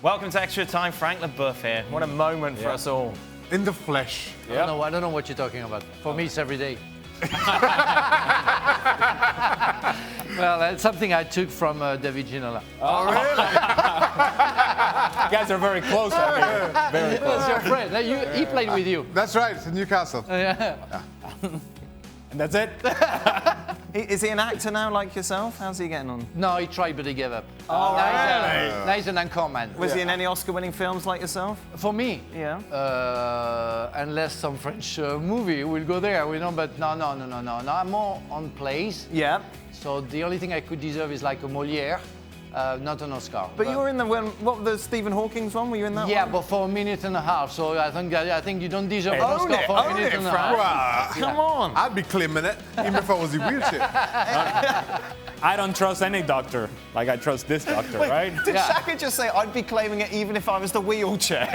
Welcome to Extra Time, Frank Leboeuf here. What a moment for us all. In the flesh. I don't know what you're talking about. For me, it's every day. Well, that's something I took from David Ginola. Oh, really? You guys are very close out here. Very close. That's your friend. He played with you. That's right, in Newcastle. Yeah. And that's it? Is he an actor now like yourself? How's he getting on? No, he tried, but he gave up. Oh, Now he's an anchor man. Was he in any Oscar-winning films like yourself? For me, Yeah. unless some French movie will go there, but no. I'm more on plays. Yeah. So the only thing I could deserve is like a Molière, not an Oscar. But you were in the Stephen Hawking's one? Were you in that one? Yeah, but for a minute and a half. So I think you don't deserve an Oscar for a minute and a half. Well, Come on. I'd be claiming it, even if I was in wheelchair. I don't trust any doctor like I trust this doctor, Wait, right? Did Shaka just say I'd be claiming it even if I was the wheelchair?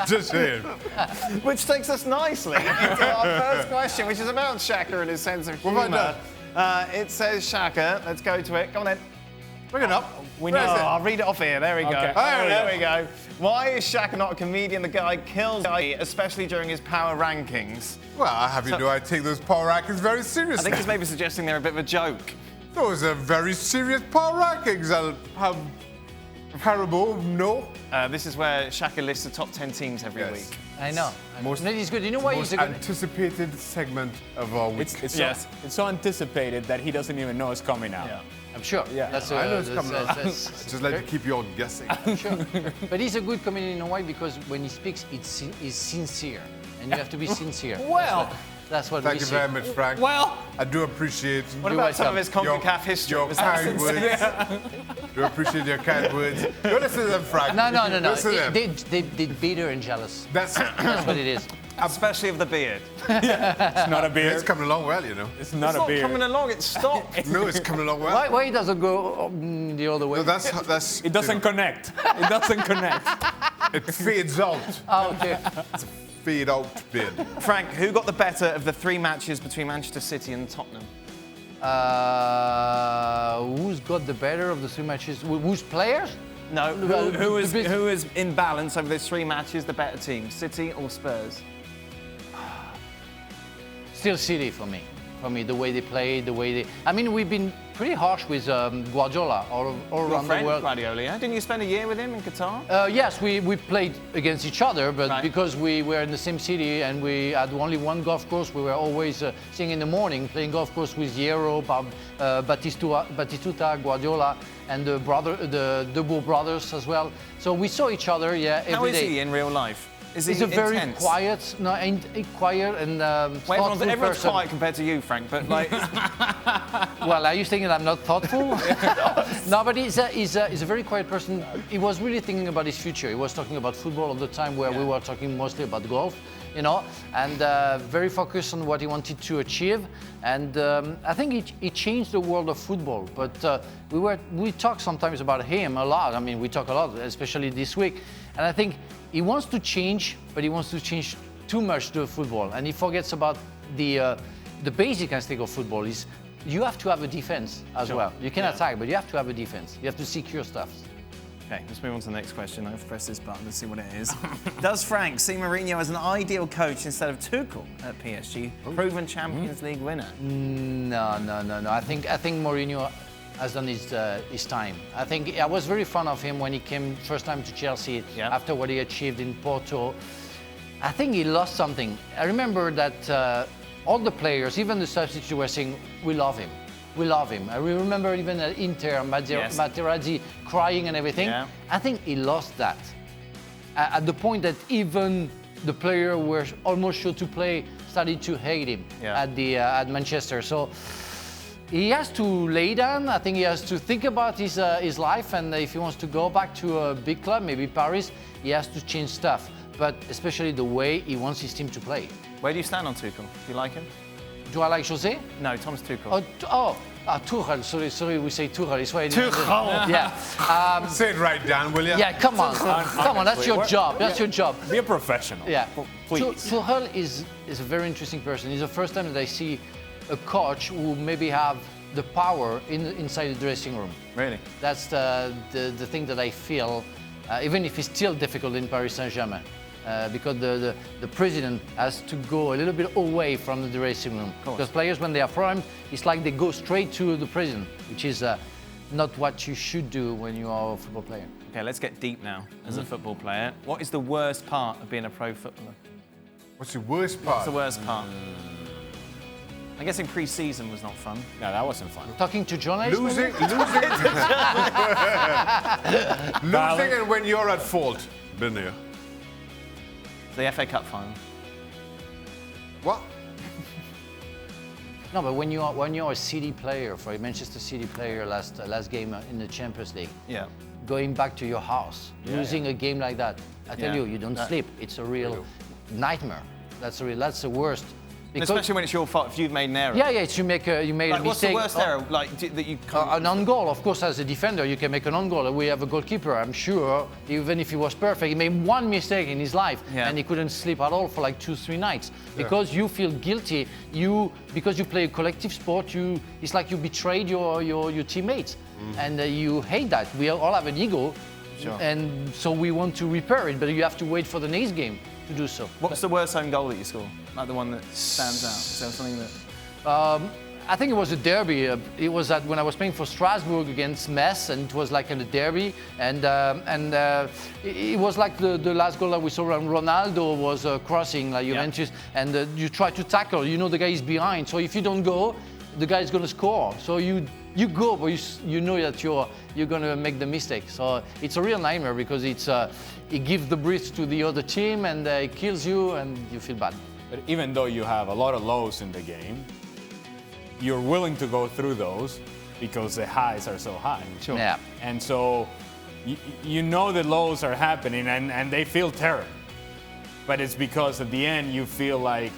Just saying. Which takes us nicely into our first question, which is about Shaka and his sense of What have I humour. It says Shaka. Let's go to it. Go on then. Bring it up. We No, know. I'll read it off here. There we go. Okay. There we go. Why is Shaka not a comedian? The guy kills me, especially during his power rankings. Well, I have you know I take those power rankings very I seriously. think he's maybe suggesting they're a bit of a joke. Those are very serious power rankings. I'll have Haribo, no. This is where Shaka lists the top 10 teams every Yes. week. I know. Most- He's good. You know why Most he's a good? anticipated segment of our week. It's Yes. so anticipated that he doesn't even know it's coming out. Yeah. I'm sure. Yeah. That's I know it's that's- coming up. that's- Just like to keep you all guessing. Sure. But he's a good comedian, you know why? Because when he speaks, he's sincere. And you have to be sincere. Well, That's what Thank we you see. very much, Frank. well. I do appreciate What You're about some of welcome. his CONCACAF history? your Was that kind sincere? words. Do appreciate your kind words. You listen to them, Frank. No. Listen to them. They're bitter and jealous. That's That's what it is. Especially of the beard. It's not a beer. it's coming along well, you know. It's not It's a not beer. coming along, it stopped. No, it's coming along well. Why he doesn't go the other way? No, that's It doesn't connect. It doesn't connect. It fades out. Okay. Fade out bid. Frank, who got the better of the 3 matches between Manchester City and Tottenham? Who's got the better of the 3 matches? Whose players? No, Well, who the is in balance over those 3 matches, the better team, City or Spurs? Still City for me. For me, the way they play, the way they. I mean, we've been pretty harsh with Guardiola all Your around the friend, world. Guardiola, yeah? Didn't you spend a year with him in Qatar? Yes, we played against each other, but Right. because we were in the same city and we had only one golf course, we were always seeing in the morning playing golf course with Hierro, Batistuta, Guardiola, and the Boer brothers as well. So we saw each other, every day. How is he in real life? Is he He's a very intense? quiet, quiet and Well, thoughtful everyone's person. quiet compared to you, Frank, but like... Well, are you saying that I'm not thoughtful? No, but he's a very quiet person. He was really thinking about his future. He was talking about football all the time, where we were talking mostly about golf, and very focused on what he wanted to achieve. And I think he changed the world of football. But we talk sometimes about him a lot. I mean, we talk a lot, especially this week. And I think he wants to change, but he wants to change too much the football, and he forgets about the basic instinct of football. Is you have to have a defense as well. You can attack, but you have to have a defense. You have to secure stuff. Okay, let's move on to the next question. I'll press this button to see what it is. Does Frank see Mourinho as an ideal coach instead of Tuchel at PSG, proven Champions League winner? No. I think Mourinho has done his time. I think I was very fond of him when he came first time to Chelsea after what he achieved in Porto. I think he lost something. I remember that all the players, even the substitutes, were saying, "We love him. We love him." I remember even at Inter, Materazzi crying and everything. Yeah. I think he lost that. At the point that even the player were almost sure to play started to hate him at Manchester. So he has to lay down. I think he has to think about his life, and if he wants to go back to a big club, maybe Paris, he has to change stuff. But especially the way he wants his team to play. Where do you stand on Tuchel? Do you like him? Do I like Jose? No, Thomas Tuchel. Tuchel. Sorry, we say Tuchel. It's why Tuchel. Yeah. Say it right, Dan, will you? Yeah, come on. Come on, that's your job. That's your job. Be a professional. Yeah. Please. Tuchel is a very interesting person. It's the first time that I see a coach who maybe have the power inside the dressing room. Really? That's the thing that I feel, even if it's still difficult in Paris Saint-Germain, because the president has to go a little bit away from the dressing room. Because players, when they are primed, it's like they go straight to the president, which is not what you should do when you are a football player. Okay, let's get deep now as a football player. What is the worst part of being a pro footballer? What's the worst part? What's the worst part? I'm guessing pre-season was not fun. No, that wasn't fun. Talking to journalists? Losing and when you're at fault. Been there. The FA Cup final. What? No, but when you're a City player, for a Manchester City player, last game in the Champions League, Yeah. going back to your house, losing a game like that, I tell you don't sleep. It's a real nightmare. That's the worst. And especially when it's your fault if you've made an error. Yeah, you made a Like, what's the mistake. worst error? Like that you can't. An own goal, of course, as a defender, you can make an own goal. We have a goalkeeper, I'm sure, even if he was perfect, he made one mistake in his life and he couldn't sleep at all for like 2-3 nights. Because you feel guilty, because you play a collective sport, it's like you betrayed your teammates. And you hate that. We all have an ego, and so we want to repair it, but you have to wait for the next game to do so. What's the worst home goal that you score? Like the one that stands out? Is there something that... I think it was a derby. It was when I was playing for Strasbourg against Metz, and it was like in a derby. And it was like the last goal that we saw when Ronaldo was crossing like Juventus, and you try to tackle. You know the guy is behind, so if you don't go, the guy is going to score. So you go, but you know that you're going to make the mistake. So it's a real nightmare because it gives the breath to the other team, and it kills you, and you feel bad. But even though you have a lot of lows in the game, you're willing to go through those because the highs are so high. Sure. Yeah. And so you know the lows are happening and they feel terrible. But it's because at the end you feel like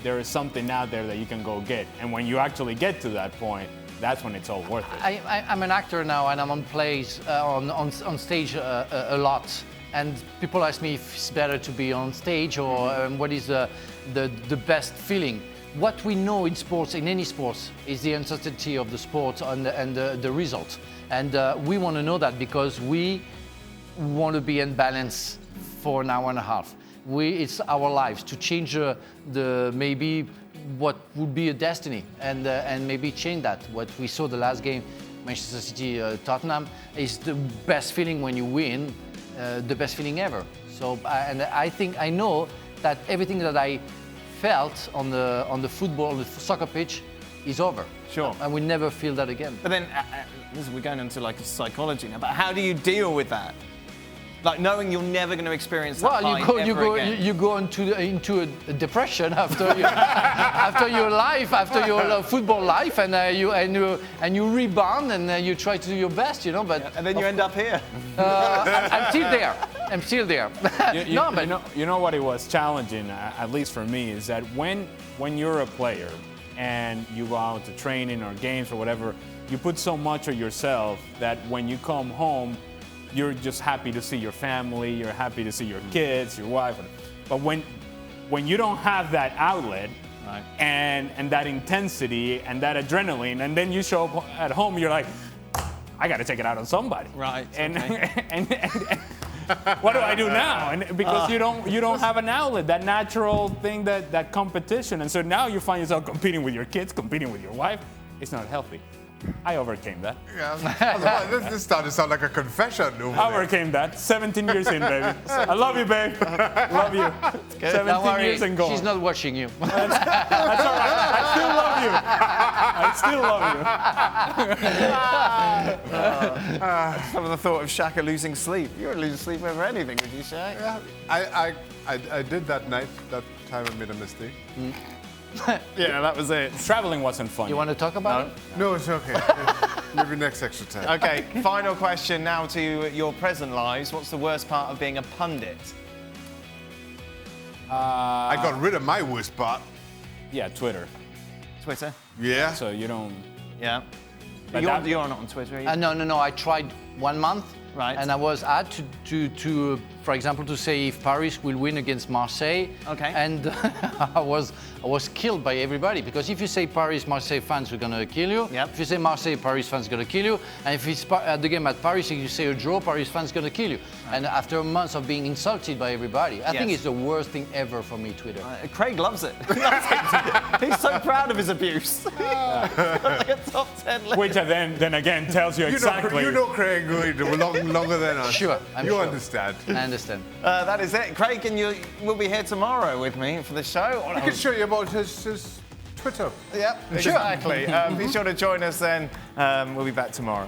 there is something out there that you can go get. And when you actually get to that point, that's when it's all worth it. I'm an actor now, and I'm on plays, on stage a lot. And people ask me if it's better to be on stage or what is the best feeling. What we know in sports, in any sports, is the uncertainty of the sport and the result. And we want to know that because we want to be in balance for an hour and a half. It's our lives to change maybe what would be a destiny and maybe change that. What we saw the last game, Manchester City Tottenham, is the best feeling when you win. The best feeling ever. So, and I know that everything that I felt on the soccer pitch is over. Sure. I will never feel that again. But then, we're going into like psychology now. But how do you deal with that? Like knowing you're never going to experience that high ever again. You go into a depression after your football life, and you rebound and you try to do your best, you know. But and then you end up here. I'm still there. You know what it was challenging, at least for me, is that when you're a player and you go out to training or games or whatever, you put so much of yourself that when you come home, you're just happy to see your family, you're happy to see your kids, your wife. But when you don't have that outlet and that intensity and that adrenaline, and then you show up at home, you're like, I got to take it out on somebody. Right. And what do I do now? And because you don't have an outlet, that natural thing, that competition, and so now you find yourself competing with your kids, competing with your wife. It's not healthy. I overcame that. Yeah, this started to sound like a confession. I overcame that. 17 years in, baby. I love you, babe. Love you. 17 years and gone. She's not watching you. That's all right. I still love you. Some of the thought of Shaka losing sleep. You wouldn't lose sleep over anything, would you, Shaq? Yeah, I did that night. That time I made a mistake. Yeah, that was it. Traveling wasn't fun. You want to talk about it? No, it's okay. Maybe next extra time. Okay, final question now to your present lives. What's the worst part of being a pundit? I got rid of my worst part. Yeah, Twitter. Twitter? Yeah. So you don't. Yeah. But You're not on Twitter, are you? No. I tried 1 month. Right. And I had to for example, to say if Paris will win against Marseille. Okay. And I was killed by everybody, because if you say Paris, Marseille fans are gonna kill you. Yep. If you say Marseille, Paris fans gonna kill you. And if it's at the game at Paris, if you say a draw, Paris fans gonna kill you. And after months of being insulted by everybody, I think it's the worst thing ever for me, Twitter. Craig loves it. He's so proud of his abuse. Like a top 10 list. Which then again tells you exactly. You know Craig longer than us. Sure, I'm you sure. understand. I understand. That is it. Craig, and you will be here tomorrow with me for the show. I can show you about his Twitter. Yep, exactly. Be sure to join us then. We'll be back tomorrow.